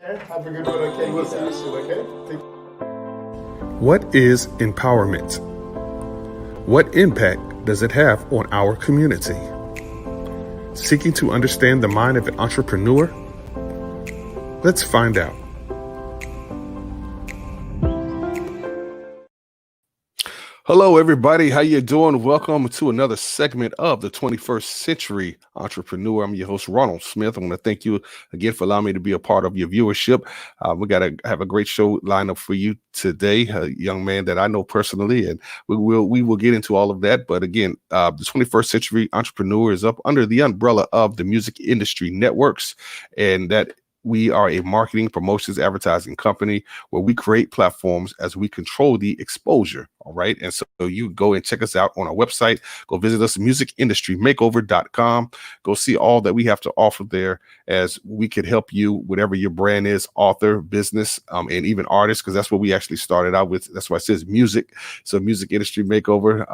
Have a good one, okay? We'll see you soon, okay? What is empowerment? What impact does it have on our community? Seeking to understand the mind of an entrepreneur? Let's find out. Hello, everybody. How you doing? Welcome to another segment of the 21st Century Entrepreneur. I'm your host, Ronald Smith. I want to thank you again for allowing me to be a part of your viewership. We got to have a great show lined up for you today. A young man that I know personally, and we will get into all of that. But again, the 21st Century Entrepreneur is up under the umbrella of the Music Industry Networks, and that we are a marketing, promotions, advertising company where we create platforms as we control the exposure. All right. And so you go and check us out on our website. Go visit us, musicindustrymakeover.com. Go see all that we have to offer there as we could help you, whatever your brand is, author, business, and even artist, because that's what we actually started out with. That's why it says music. So Music Industry Makeover.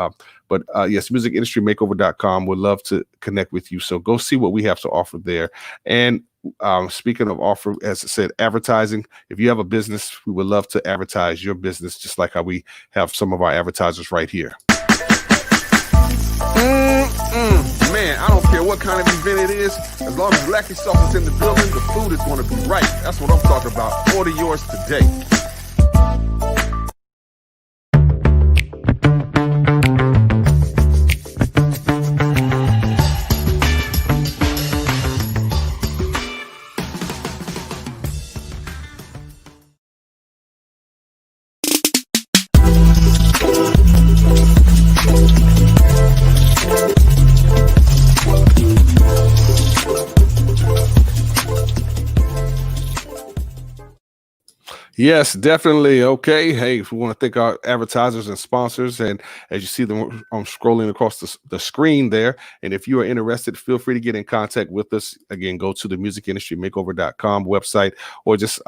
Yes, musicindustrymakeover.com. Would love to connect with you. So go see what we have to offer there. And speaking of offer, as I said, advertising, if you have a business, we would love to advertise your business, just like how we have some of our advertisers right here. Man, I don't care what kind of event it is. As long as Black Sauce is in the building, the food is going to be right. That's what I'm talking about. Order yours today. Yes, definitely. Okay. Hey, if we want to thank our advertisers and sponsors, and as you see them scrolling across the screen there, and if you are interested, feel free to get in contact with us. Again, go to the musicindustrymakeover.com website, or just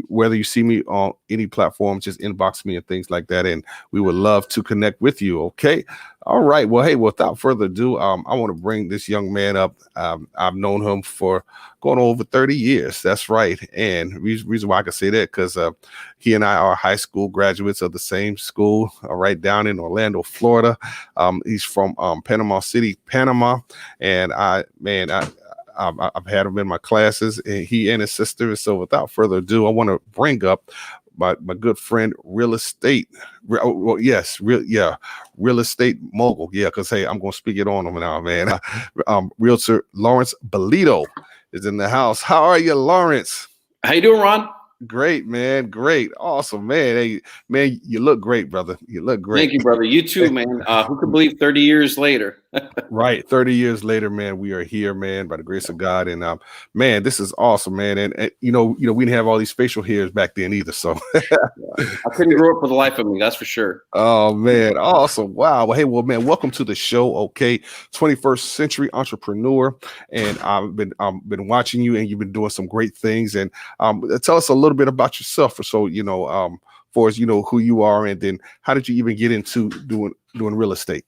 whether you see me on any platform, just inbox me and things like that, and we would love to connect with you. Okay. All right. Well, hey, without further ado, I want to bring this young man up. I've known him for going over 30 years. That's right. And reason why I can say that, because he and I are high school graduates of the same school, right down in Orlando, Florida. He's from Panama City, Panama. And I've had him in my classes, and he and his sister. So without further ado, I want to bring up my good friend, real estate mogul. Yeah, because hey, I'm gonna speak it on him now, man. Realtor Lawrence Bellido is in the house. How are you, Lawrence? How you doing, Ron? Great, man. Great. Awesome, man. Hey, man, you look great, brother. You look great. Thank you, brother. You too, man. Who could believe 30 years later? Right. 30 years later, man, we are here, man, by the grace of God. And man, this is awesome, man. And you know, we didn't have all these facial hairs back then either. So I couldn't grow up for the life of me, that's for sure. Oh man, awesome. Wow. Well, hey, well, man, welcome to the show. Okay. 21st Century Entrepreneur. And I've been watching you, and you've been doing some great things. And tell us a little bit about yourself, so for us, who you are, and then how did you even get into doing real estate?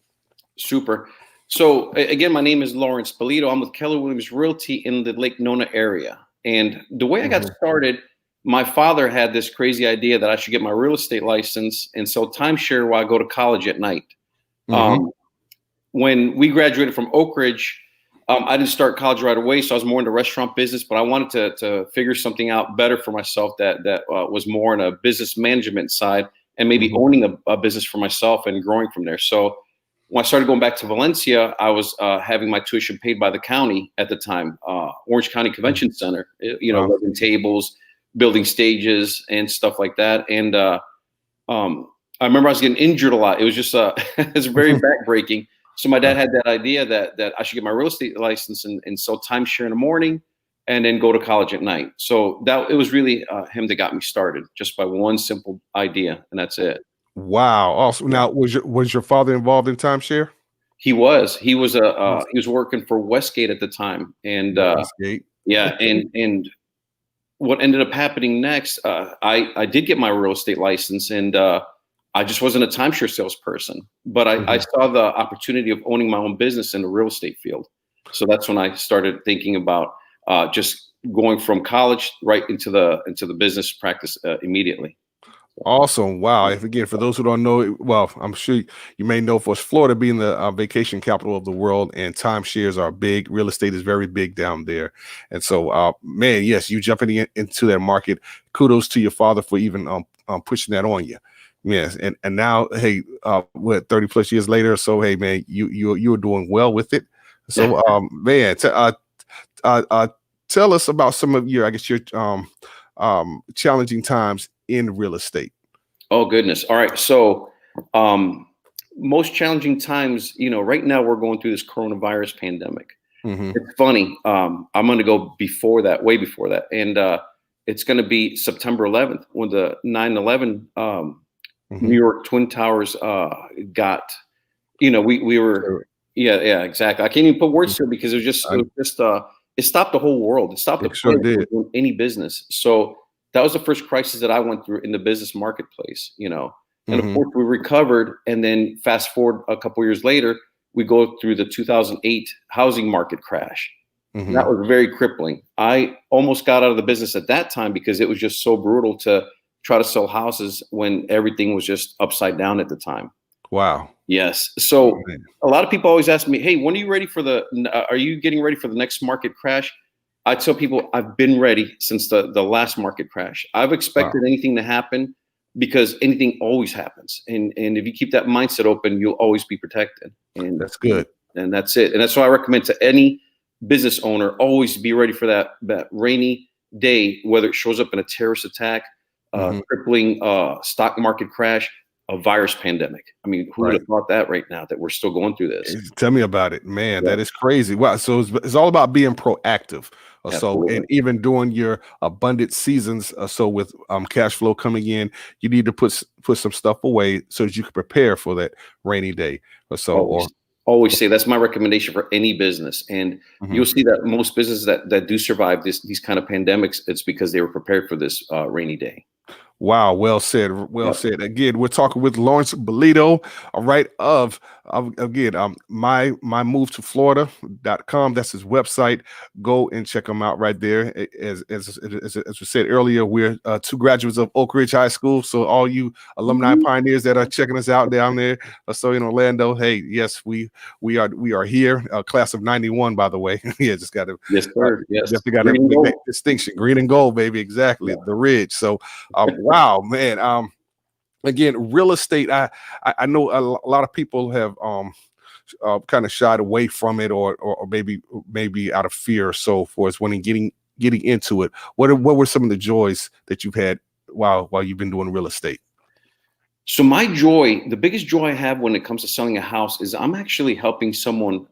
Super. So again, my name is Lawrence Bolito. I'm with Keller Williams Realty in the Lake Nona area. And the way I got started, my father had this crazy idea that I should get my real estate license and sell timeshare while I go to college at night. When we graduated from Oak Ridge, I didn't start college right away, so I was more into restaurant business, but I wanted to figure something out better for myself that was more in a business management side, and maybe owning a business for myself and growing from there. So when I started going back to Valencia, I was having my tuition paid by the county at the time, Orange County Convention Center, running tables, building stages and stuff like that. And I remember I was getting injured a lot. It was just it's very backbreaking. So my dad had that idea that I should get my real estate license and sell timeshare in the morning and then go to college at night. So it was really him that got me started, just by one simple idea, and that's it. Wow. Awesome. Now, was your father involved in timeshare? He was. He was working for Westgate at the time, and Westgate. Yeah, and what ended up happening next, I did get my real estate license, and I just wasn't a timeshare salesperson, but I saw the opportunity of owning my own business in the real estate field. So that's when I started thinking about just going from college right into the business practice immediately. Awesome. Wow. If again, for those who don't know, well, I'm sure you may know, for Florida being the vacation capital of the world, and timeshares are big. Real estate is very big down there. And so, man, yes, you jumping into that market. Kudos to your father for even pushing that on you. Yes. And now, hey, what, 30 plus years later? So, hey, man, you're doing well with it. So, man, tell us about some of your, I guess, your challenging times in real estate. Oh, goodness. All right. So most challenging times, right now we're going through this coronavirus pandemic. Mm-hmm. It's funny. I'm going to go before that, way before that. And it's going to be September 11th when the 9/11 New York Twin Towers got, we were, yeah, exactly. I can't even put words to it because it stopped the whole world. It stopped the planet from doing any business. So that was the first crisis that I went through in the business marketplace, and of course we recovered. And then fast forward a couple years later, we go through the 2008 housing market crash. Mm-hmm. That was very crippling. I almost got out of the business at that time because it was just so brutal to try to sell houses when everything was just upside down at the time. Wow. Yes. So a lot of people always ask me, hey, when are you ready are you getting ready for the next market crash? I tell people I've been ready since the last market crash. I've expected anything to happen because anything always happens. And if you keep that mindset open, you'll always be protected. And that's good. And that's it. And that's why I recommend to any business owner, always be ready for that rainy day, whether it shows up in a terrorist attack, crippling stock market crash, a virus pandemic. I mean, who would have thought that right now, that we're still going through this? Tell me about it, man. Yeah. That is crazy. Wow. So it's all about being proactive. So, and even during your abundant seasons, so with cash flow coming in, you need to put some stuff away so that you can prepare for that rainy day. Always say that's my recommendation for any business. And you'll see that most businesses that do survive these kind of pandemics, it's because they were prepared for this rainy day. Wow, well said. Well said. Again, we're talking with Lawrence Bolito, all right, of again, my move to Florida.com. That's his website. Go and check him out right there. As we said earlier, we're two graduates of Oak Ridge High School. So all you alumni pioneers that are checking us out down there, so in Orlando, hey, yes, we are here. Class of '91, by the way. Yeah, just got to just got to make distinction. Green and gold, baby. Exactly. The Ridge. So wow, man. Again, real estate. I know a lot of people have kind of shied away from it, or maybe out of fear or so forth when getting into it. What were some of the joys that you've had while you've been doing real estate? So my joy, the biggest joy I have when it comes to selling a house, is I'm actually helping someone,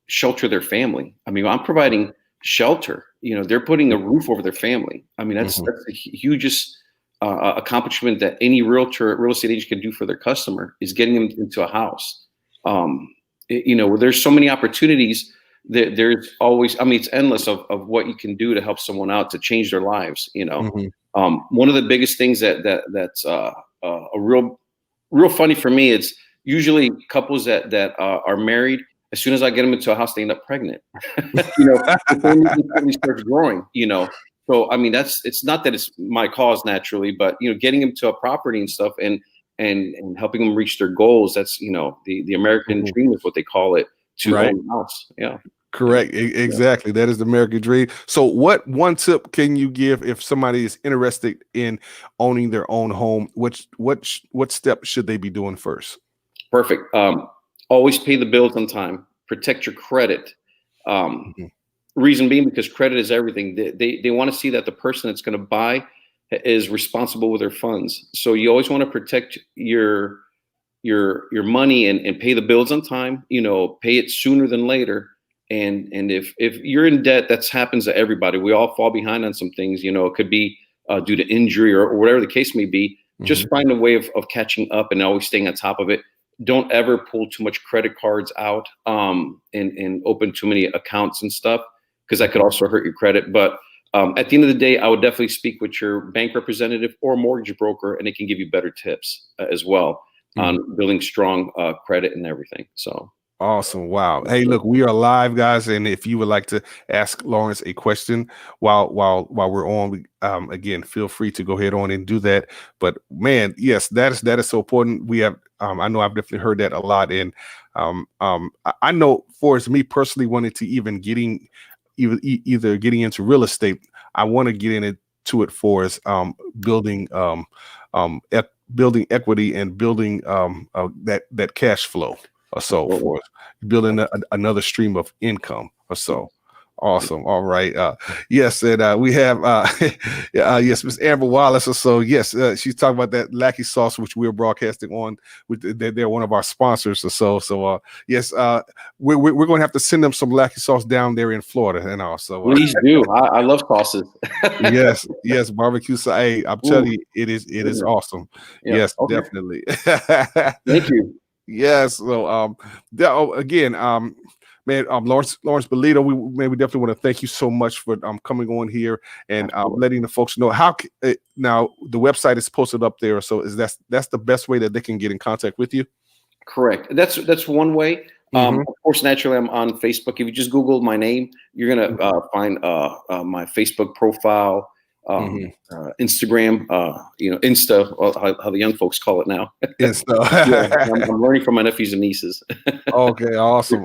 shelter their family. I mean, I'm providing shelter. They're putting a roof over their family. I mean, that's the hugest accomplishment that any real estate agent can do for their customer, is getting them into a house. There's so many opportunities that there's always, I mean, it's endless of what you can do to help someone out, to change their lives. One of the biggest things that's a real funny for me, it's usually couples that are married. As soon as I get them into a house, they end up pregnant. The family starts growing. So I mean, it's not that it's my cause naturally, but getting them to a property and stuff, and helping them reach their goals. That's the American dream is what they call it, to own a house. Yeah. Correct. Exactly. That is the American dream. So what one tip can you give if somebody is interested in owning their own home? What steps should they be doing first? Perfect. Always pay the bills on time. Protect your credit. Reason being, because credit is everything. They want to see that the person that's going to buy is responsible with their funds. So you always want to protect your money and pay the bills on time. Pay it sooner than later. And if you're in debt, that happens to everybody. We all fall behind on some things. It could be due to injury or whatever the case may be. Just find a way of catching up and always staying on top of it. Don't ever pull too much credit cards out and open too many accounts and stuff, because that could also hurt your credit. But at the end of the day, I would definitely speak with your bank representative or mortgage broker, and it can give you better tips as well on building strong credit and everything. So Awesome. Wow. Hey, look, we are live, guys. And if you would like to ask Lawrence a question while we're on, again, feel free to go ahead on and do that. But man, yes, that is so important. We have I know I've definitely heard that a lot. And I know for as me personally wanting to even either getting into real estate, I want to get into it for us building building equity and building that cash flow or so for us, building another stream of income or so. Awesome. All right. Yes, and we have yes, Miss Amber Wallace or so. Yes, she's talking about that Lackey sauce, which we're broadcasting on. They're one of our sponsors or so. So yes, we're going to have to send them some Lackey sauce down there in Florida and also. Please do. I love sauces. yes, barbecue. So, hey, I'm telling you, it is awesome. Yeah. Yes, Okay. definitely. Thank you. Yes. So again, man, Lawrence Bellido, we definitely want to thank you so much for coming on here and letting the folks know how now the website is posted up there. So that's the best way that they can get in contact with you. Correct. That's one way. Of course, naturally, I'm on Facebook. If you just Google my name, you're gonna find my Facebook profile, Instagram, Insta, how the young folks call it now. Insta. Yeah, I'm learning from my nephews and nieces. Okay, awesome.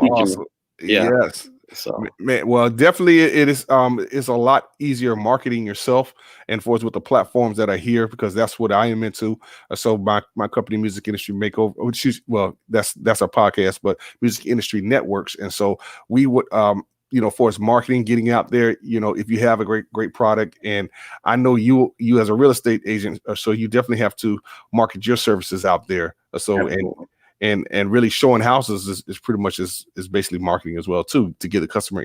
Yeah. Yes. So, man, well, definitely it is it's a lot easier marketing yourself and for us with the platforms that are here, because that's what I am into. So my company, Music Industry Makeover, which is, well, that's our podcast, but Music Industry Networks. And so we would for us marketing, getting out there, if you have a great product, and I know you as a real estate agent, so you definitely have to market your services out there. So and really showing houses is pretty much is basically marketing as well too, to get the customer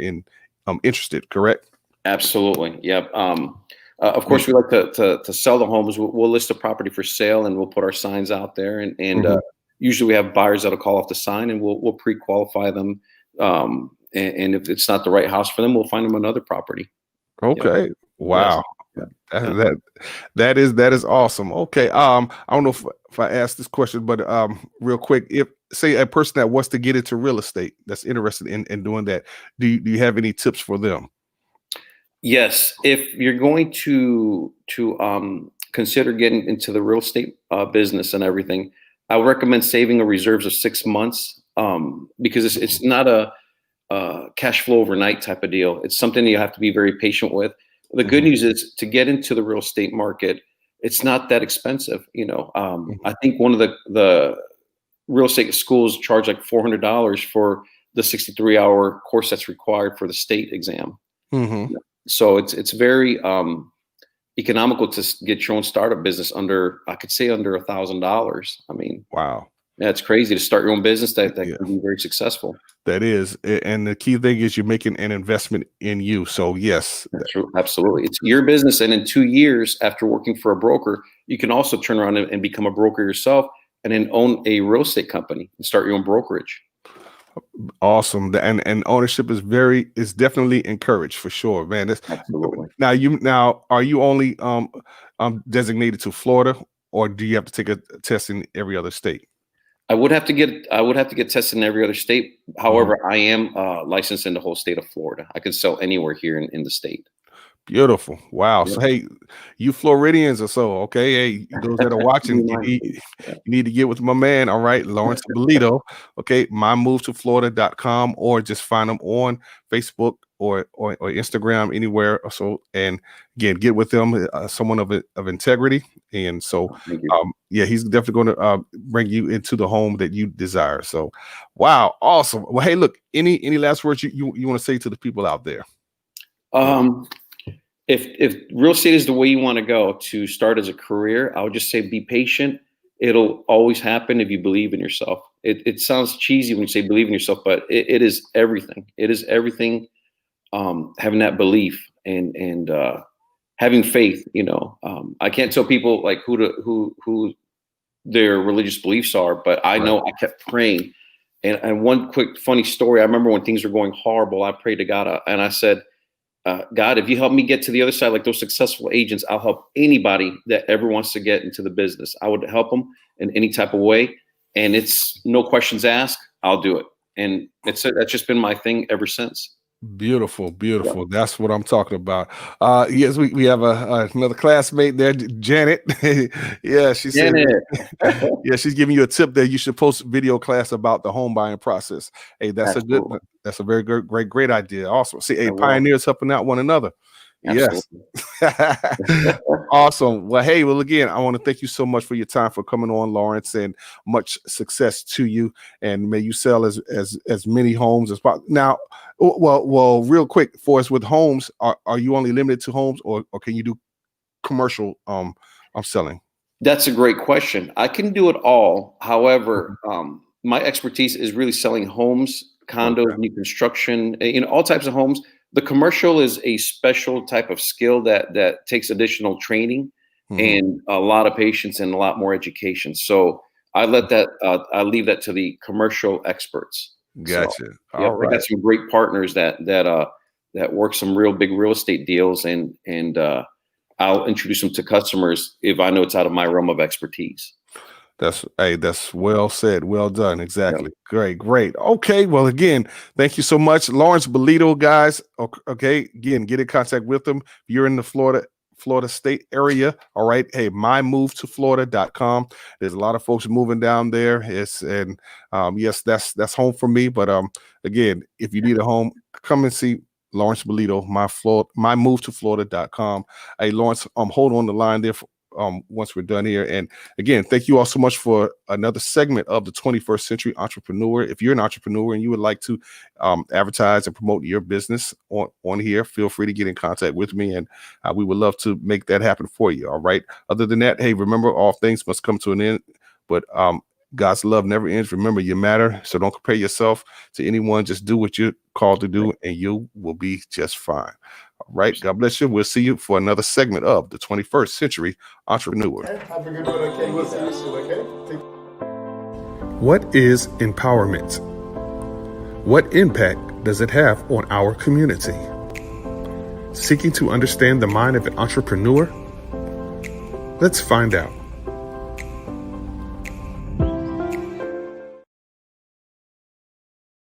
interested. Correct? Absolutely. Yep. Of course, we like to sell the homes. We'll list a property for sale and we'll put our signs out there, and usually we have buyers that'll call off the sign, and we'll pre-qualify them. And if it's not the right house for them, we'll find them another property. Okay. Yep. Wow. Yes. That is awesome. Okay. I don't know if I asked this question, but real quick, if say a person that wants to get into real estate that's interested in doing that, do you have any tips for them? Yes. If you're going to consider getting into the real estate business and everything, I would recommend saving a reserves of 6 months, because it's not a cash flow overnight type of deal. It's something you have to be very patient with. The good news is, to get into the real estate market, it's not that expensive. I think one of the real estate schools charge like $400 for the 63-hour course that's required for the state exam. So it's very economical to get your own startup business under $1,000. I mean, wow. Yeah, it's crazy to start your own business that can be very successful. That is. And the key thing is you're making an investment in you. So yes. That's true. Absolutely. It's your business. And in 2 years after working for a broker, you can also turn around and become a broker yourself, and then own a real estate company and start your own brokerage. Awesome. And ownership is definitely encouraged, for sure, man. Absolutely. Now are you only designated to Florida, or do you have to take a test in every other state? I would have to get tested in every other state. However, I am licensed in the whole state of Florida. I can sell anywhere here in the state. Beautiful. Wow. Yeah. So, hey, you Floridians or so, okay? Hey, those that are watching, you need to get with my man, all right? Lawrence Bolito, okay? MyMoveToFlorida.com, or just find him on Facebook or Instagram, anywhere or so. And again, get with them, someone of integrity. And so, he's definitely going to bring you into the home that you desire. So, wow, awesome. Well, hey, look, any last words you want to say to the people out there? If real estate is the way you want to go to start as a career, I would just say be patient. It'll always happen if you believe in yourself. It sounds cheesy when you say believe in yourself, but it is everything. It is everything. Having that belief and having faith. I can't tell people like who their religious beliefs are, but I know I kept praying. And one quick funny story. I remember when things were going horrible, I prayed to God and I said, God, if you help me get to the other side, like those successful agents, I'll help anybody that ever wants to get into the business. I would help them in any type of way. And it's no questions asked. I'll do it. and that's just been my thing ever since. Beautiful, beautiful. That's what I'm talking about. Yes, we have another classmate there, Janet. Yeah, she said, Janet. yeah, she's giving you a tip that you should post video class about the home buying process. Hey, Absolutely. that's a very great idea. Awesome. See, hey, I will. pioneers helping out one another. Yes. Absolutely. Awesome. Well, hey, again, I want to thank you so much for your time, for coming on, Lawrence, and much success to you. And may you sell as many homes as possible. Now, well, real quick for us with homes, are you only limited to homes, or can you do commercial selling? That's a great question. I can do it all. However, my expertise is really selling homes, condos, new construction, all types of homes. The commercial is a special type of skill that takes additional training and a lot of patience and a lot more education. So I leave that to the commercial experts. Gotcha. So, All right. I got some great partners that work some real big real estate deals, and I'll introduce them to customers if I know it's out of my realm of expertise. That's well said. Well done. Exactly. Yep. Great. Okay. Well, again, thank you so much, Lawrence Bolito, guys. Okay. Again, get in contact with them. If you're in the Florida state area. All right. Hey, mymovetoflorida.com. There's a lot of folks moving down there. Yes, that's home for me. But again, if you need a home, come and see Lawrence Bolito, mymovetoflorida.com. Hey, Lawrence, hold on the line there once we're done here. And again, thank you all so much for another segment of the 21st Century Entrepreneur. If you're an entrepreneur and you would like to advertise and promote your business on here, feel free to get in contact with me, and we would love to make that happen for you. All right. Other than that, hey, remember, all things must come to an end, but God's love never ends. Remember, you matter. So don't compare yourself to anyone. Just do what you're called to do, and you will be just fine. All right. God bless you. We'll see you for another segment of the 21st Century Entrepreneur. Okay, have a good one. Okay, we'll see you soon. Okay. What is empowerment? What impact does it have on our community? Seeking to understand the mind of an entrepreneur? Let's find out.